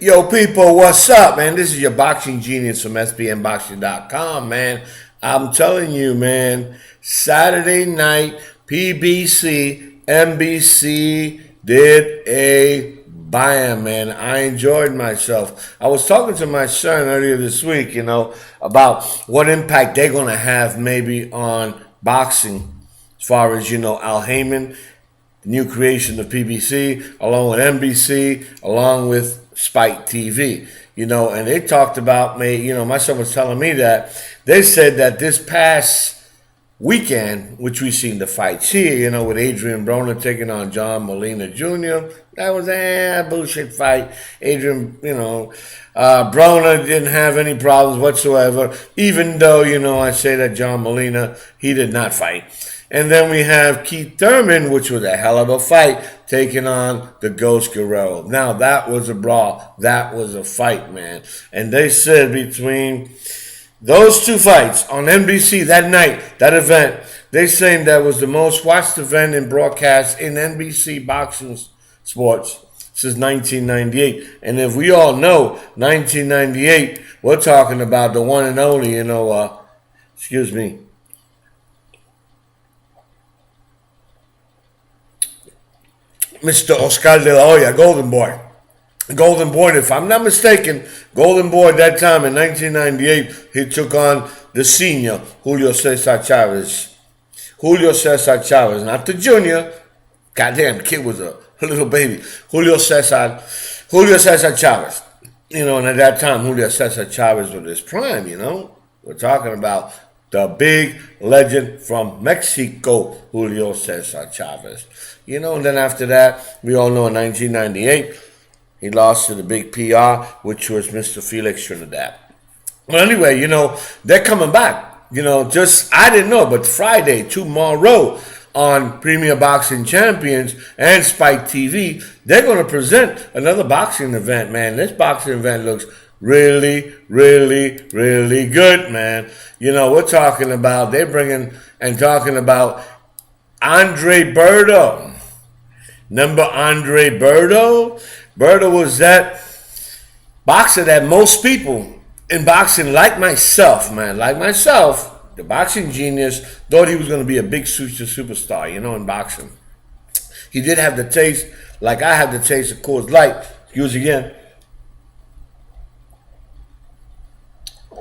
Yo, people, what's up, man? This is your boxing genius from SBNboxing.com, man. I'm telling you, man, Saturday night, PBC, NBC did a bam, man. I enjoyed myself. I was talking to my son earlier this week, about what impact they're going to have maybe on boxing as far as, Al Heyman, new creation of PBC, along with NBC, along with Spike TV. And they talked about me, my son was telling me that they said that this past weekend, which we seen the fights here, with Adrian Broner taking on John Molina Jr., that was a bullshit fight. Adrian, Broner didn't have any problems whatsoever, even though, I say that John Molina, he did not fight. And then we have Keith Thurman, which was a hell of a fight, taking on the Ghost Guerrero. Now, that was a brawl. That was a fight, man. And they said between those two fights on NBC that night, that event, they saying that was the most watched event in broadcast in NBC boxing sports since 1998. And if we all know 1998, we're talking about the one and only, Mr. Oscar de la Hoya, Golden Boy. Golden Boy, if I'm not mistaken, Golden Boy at that time in 1998, he took on the senior, Julio Cesar Chavez. Julio Cesar Chavez, not the junior. Goddamn, the kid was a little baby. Julio Cesar Chavez. And at that time, Julio Cesar Chavez was his prime, We're talking about the big legend from Mexico, Julio Cesar Chavez. And then after that, we all know in 1998, he lost to the big PR, which was Mr. Felix Trinidad. Well, anyway, they're coming back. I didn't know, but Friday, tomorrow, on Premier Boxing Champions and Spike TV, they're going to present another boxing event, man. This boxing event looks really, really, really good, man. We're talking about, they're bringing and talking about Andre Berto. Remember Andre Berto? Berto was that boxer that most people in boxing, like myself, the boxing genius, thought he was going to be a big superstar, in boxing. He did have the taste, like I had the taste of Coors Light, excuse again,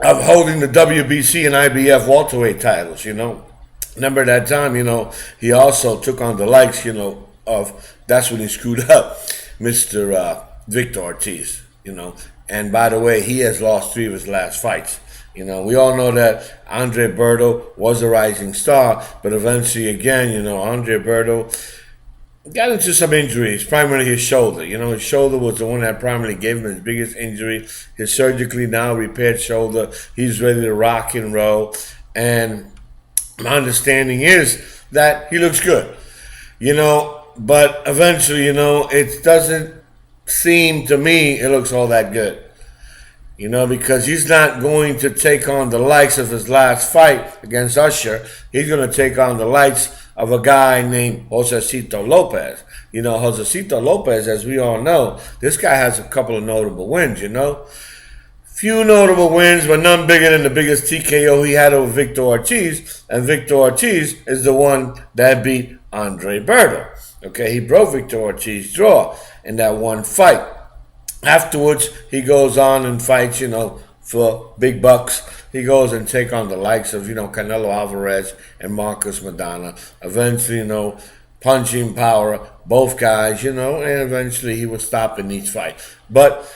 of holding the WBC and IBF welterweight titles, Remember that time, he also took on the likes, of, that's when he screwed up, Mr. Victor Ortiz, And by the way, he has lost 3 of his last fights. We all know that Andre Berto was a rising star, but eventually again, Andre Berto got into some injuries, primarily his shoulder. His shoulder was the one that primarily gave him his biggest injury. His surgically now repaired shoulder. He's ready to rock and roll. And my understanding is that he looks good. But eventually, it doesn't seem to me it looks all that good. Because he's not going to take on the likes of his last fight against Usher. He's going to take on the likes of a guy named Josesito Lopez. Josesito Lopez, as we all know, this guy has a couple of notable wins, Few notable wins, but none bigger than the biggest TKO he had over Victor Ortiz. And Victor Ortiz is the one that beat Andre Berto. Okay, he broke Victor Ortiz's jaw in that one fight. Afterwards, he goes on and fights, for big bucks. He goes and take on the likes of, Canelo Alvarez and Marcos Maidana. Eventually, punching power, both guys, and eventually he will stop in each fight. But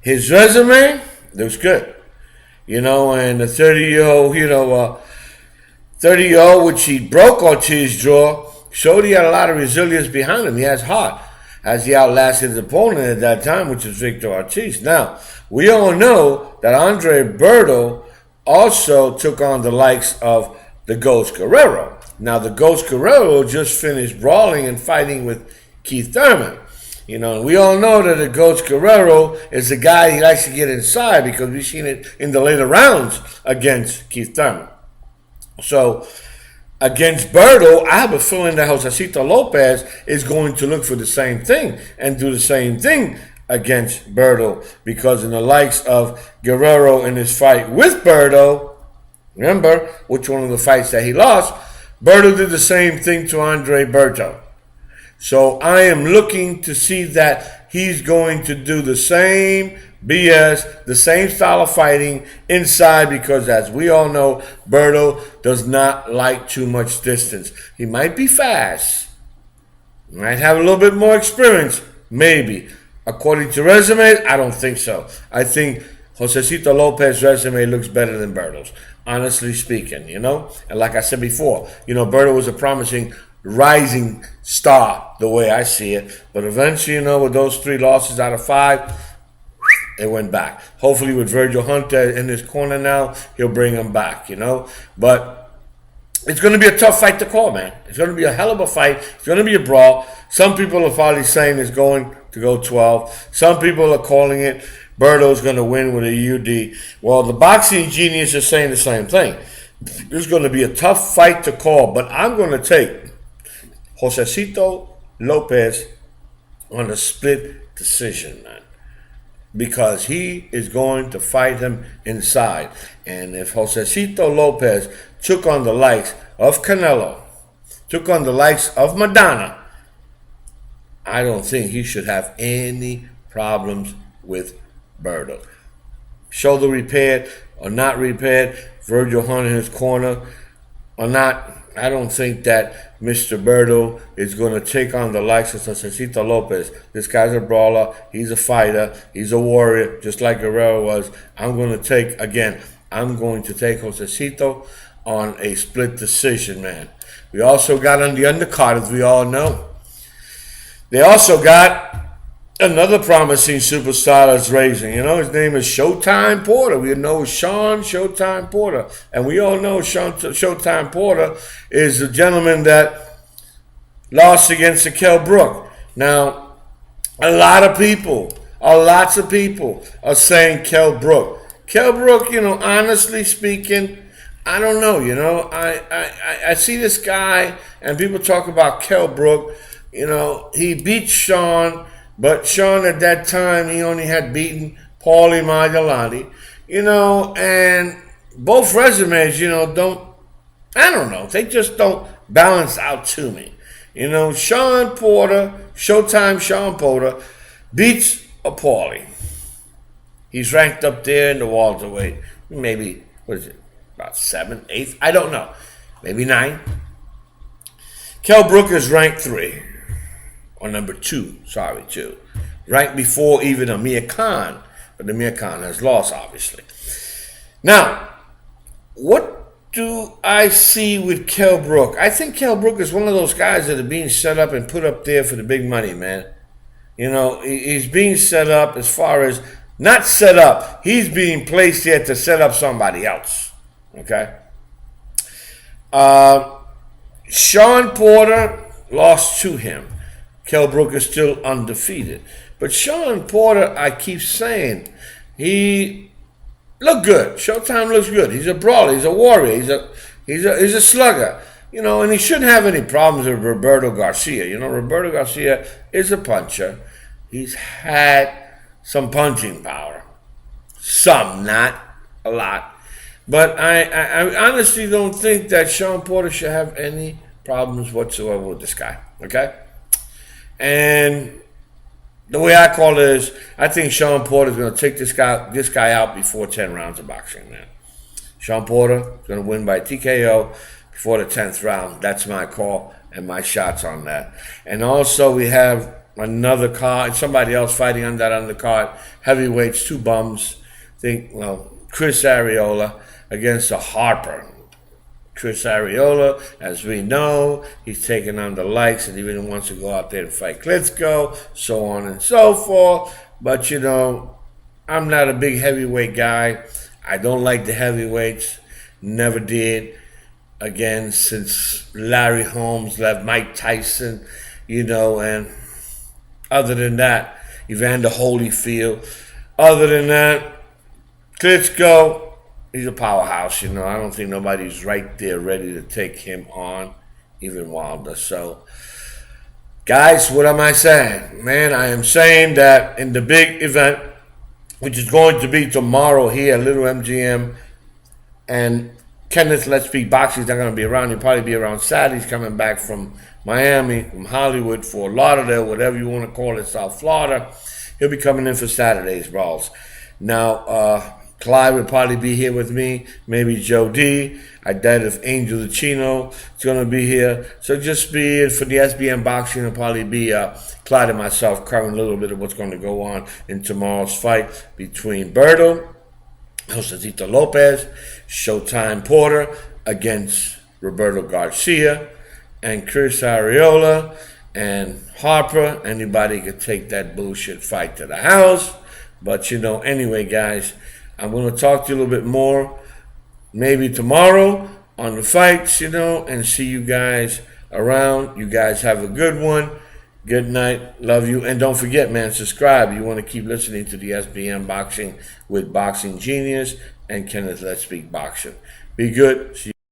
his resume looks good. And the 30-year-old, which he broke Ortiz's jaw, showed he had a lot of resilience behind him. He has heart, as he outlasted his opponent at that time, which was Victor Ortiz. Now, we all know that Andre Berto also took on the likes of the Ghost Guerrero. Now, the Ghost Guerrero just finished brawling and fighting with Keith Thurman. We all know that the Ghost Guerrero is the guy he likes to get inside because we've seen it in the later rounds against Keith Thurman. So, against Berto, I have a feeling that Josesito Lopez is going to look for the same thing and do the same thing against Berto, because in the likes of Guerrero in his fight with Berto, remember which one of the fights that he lost, Berto did the same thing to Andre Berto. So I am looking to see that he's going to do the same BS, the same style of fighting inside, because as we all know, Berto does not like too much distance. He might be fast, might have a little bit more experience, maybe. According to resume, I don't think so. I think Josesito Lopez's resume looks better than Berto's, honestly speaking, you know? And like I said before, you know, Berto was a promising rising star, the way I see it. But eventually, you know, with those 3 losses out of 5, it went back. Hopefully with Virgil Hunter in his corner now, he'll bring him back, you know? But it's going to be a tough fight to call, man. It's going to be a hell of a fight. It's going to be a brawl. Some people are probably saying it's going to go 12. Some people are calling it Berto's going to win with a UD. Well, the boxing genius is saying the same thing. It's going to be a tough fight to call, but I'm going to take Josesito Lopez on a split decision, man, because he is going to fight him inside. And if Josesito Lopez took on the likes of Canelo, took on the likes of Madonna, I don't think he should have any problems with Berto. Shoulder repaired or not repaired, Virgil Hunter in his corner or not, I don't think that Mr. Berto is going to take on the likes of Josesito Lopez. This guy's a brawler. He's a fighter. He's a warrior, just like Guerrero was. I'm going to take Josesito on a split decision, man. We also got on the undercard, as we all know. They also got another promising superstar that's raising. You know, his name is Showtime Porter. We know Sean Showtime Porter. And we all know Showtime Porter is the gentleman that lost against Kell Brook. Now, lots of people are saying Kell Brook. Kell Brook, you know, honestly speaking, I don't know, you know. I see this guy and people talk about Kell Brook. You know, he beat Sean, but Sean at that time, he only had beaten Paulie Malignaggi, you know, and both resumes, you know, they just don't balance out to me. You know, Showtime Sean Porter beats a Paulie. He's ranked up there in the welterweight. Maybe, about 7th, 8th? I don't know. Maybe 9. Kell Brook is ranked 3. Or number 2, 2. Right before even Amir Khan. But Amir Khan has lost, obviously. Now, what do I see with Kell Brook? I think Kell Brook is one of those guys that are being set up and put up there for the big money, man. You know, he's being set up as far as, not set up, he's being placed there to set up somebody else. Okay? Sean Porter lost to him. Kell Brook is still undefeated. But Sean Porter, I keep saying, he looked good. Showtime looks good. He's a brawler. He's a warrior. He's a slugger. You know, and he shouldn't have any problems with Roberto Garcia. You know, Roberto Garcia is a puncher. He's had some punching power. Some, not a lot. But I honestly don't think that Sean Porter should have any problems whatsoever with this guy. Okay? And the way I call it is, I think Sean Porter is going to take this guy out before 10 rounds of boxing, man. Sean Porter is going to win by TKO before the 10th round. That's my call and my shots on that. And also we have another card, somebody else fighting on that undercard. Heavyweights, 2 bums. Chris Arreola against a Harper. Chris Arreola, as we know, he's taking on the likes and even wants to go out there and fight Klitschko, so on and so forth. But, you know, I'm not a big heavyweight guy. I don't like the heavyweights. Never did. Again, since Larry Holmes left Mike Tyson, you know, and other than that, Evander Holyfield. Other than that, Klitschko, he's a powerhouse, you know. I don't think nobody's right there ready to take him on, even Wilder. So, Guys, what am I saying? Man, I am saying that in the big event, which is going to be tomorrow here at Little MGM, and Kenneth Let's Speak Boxing is not going to be around. He'll probably be around Saturday. He's coming back from Miami, from Hollywood, Fort Lauderdale, whatever you want to call it, South Florida. He'll be coming in for Saturday's brawls. Now, Clyde will probably be here with me, maybe Joe D. I doubt if Angel Chino is going to be here. So just be it for the SBM boxing. It'll probably be Clyde and myself covering a little bit of what's going to go on in tomorrow's fight between Berto, Josesito Lopez, Showtime Porter against Roberto Garcia, and Chris Arreola and Harper. Anybody could take that bullshit fight to the house. But anyway, guys, I'm going to talk to you a little bit more maybe tomorrow on the fights, and see you guys around. You guys have a good one. Good night. Love you. And don't forget, man, subscribe. You want to keep listening to the SBM Boxing with Boxing Genius and Kenneth Let's Speak Boxing. Be good. See you.